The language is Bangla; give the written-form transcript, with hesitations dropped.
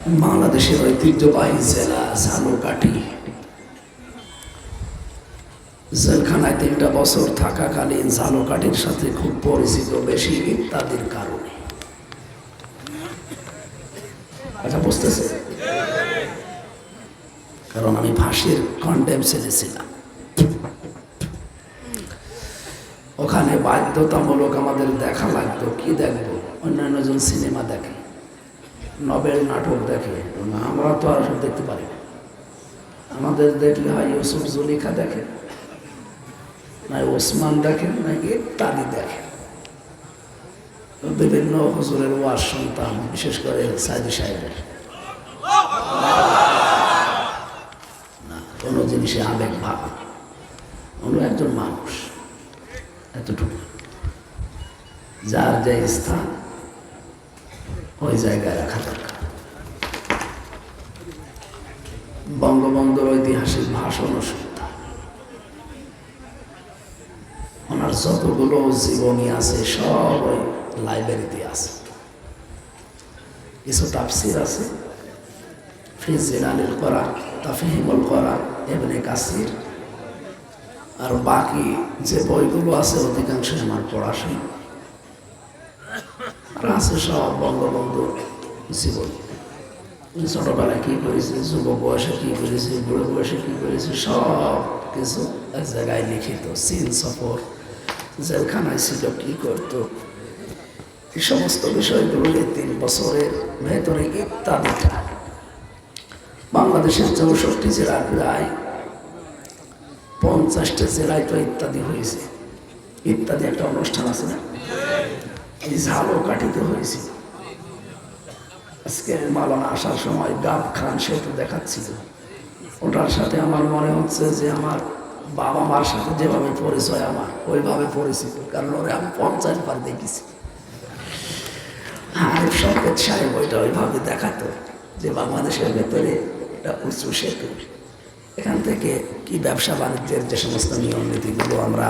বাংলাদেশের ঐতিহ্যবাহী জেলা ঝালকাঠি। জেলখানায় 3টা বছর থাকাকালীন ঝালকাঠির সাথে খুব পরিচিত, বেশি ইত্যাদির কারণে। আচ্ছা, বুঝতেছে? কারণ আমি ফাঁসির কন্ডেম ছেলেছিলাম। ওখানে বাধ্যতামূলক আমাদের দেখা লাগতো। কি দেখবো? অন্যান্য জন সিনেমা দেখে, নবেল নাটক দেখে, আমরা তো আর সব দেখতে পারি না। আমাদের দেখলে হয় ইউসুফ জুলিখা দেখে, না ওসমান দেখেন, না ইত্যাদি দেখেন। বিভিন্ন হুজুরের ওয়াজ শুনতাম, বিশেষ করে সাইদি সাহেবের। না কোনো জিনিসে আবেগ ভাব, অন্য একজন মানুষ, এতটুকু। যার যে স্থান ওই জায়গায় রাখা দরকার। বঙ্গবন্ধুর ঐতিহাসিক ভাষণ শুনতাম। ওনার যতগুলো জীবনী আছে সব ওই লাইব্রেরিতে আছে। কিছু তাফসির আছে, ফি জিলালিল কোরআন, তাফহিমুল কোরআন, ইবনে কাসির, আর বাকি যে বইগুলো আছে অধিকাংশ আমার পড়াশোনা আর আছে সব বঙ্গবন্ধুর জীবনী। ছোটবেলায় কি করেছে, যুব বয়সে কি করেছে, বুড়ো বয়সে কি করেছে, সব কিছু এক জায়গায় লিখিত। চীন সফর, জেলখানায় ছিল, কি করতো, এই সমস্ত বিষয়গুলো 3 বছরের ভেতরে ইত্যাদিটা। বাংলাদেশের 64 জেলার প্রায় 50টা জেলায় তো ইত্যাদি হয়েছে। ইত্যাদি একটা অনুষ্ঠান আছে না, এই ঝালকাঠিতে হয়েছিল। আজকে মালানা আসার সময় গাব খান সেতু দেখাচ্ছিল। ওটার সাথে আমার মনে হচ্ছে যে আমার বাবা মার সাথে যেভাবে পরিচয় আমার, ওইভাবে পরিচিত। কারণ ওরা আমি 50 বার দেখেছি। আর শওকত সাহেব ওইটা ওইভাবে দেখাতো যে বাংলাদেশের ভেতরে একটা উঁচু সেতু, এখান থেকে কি ব্যবসা বাণিজ্যের যে সমস্ত নিয়ম নীতিগুলো আমরা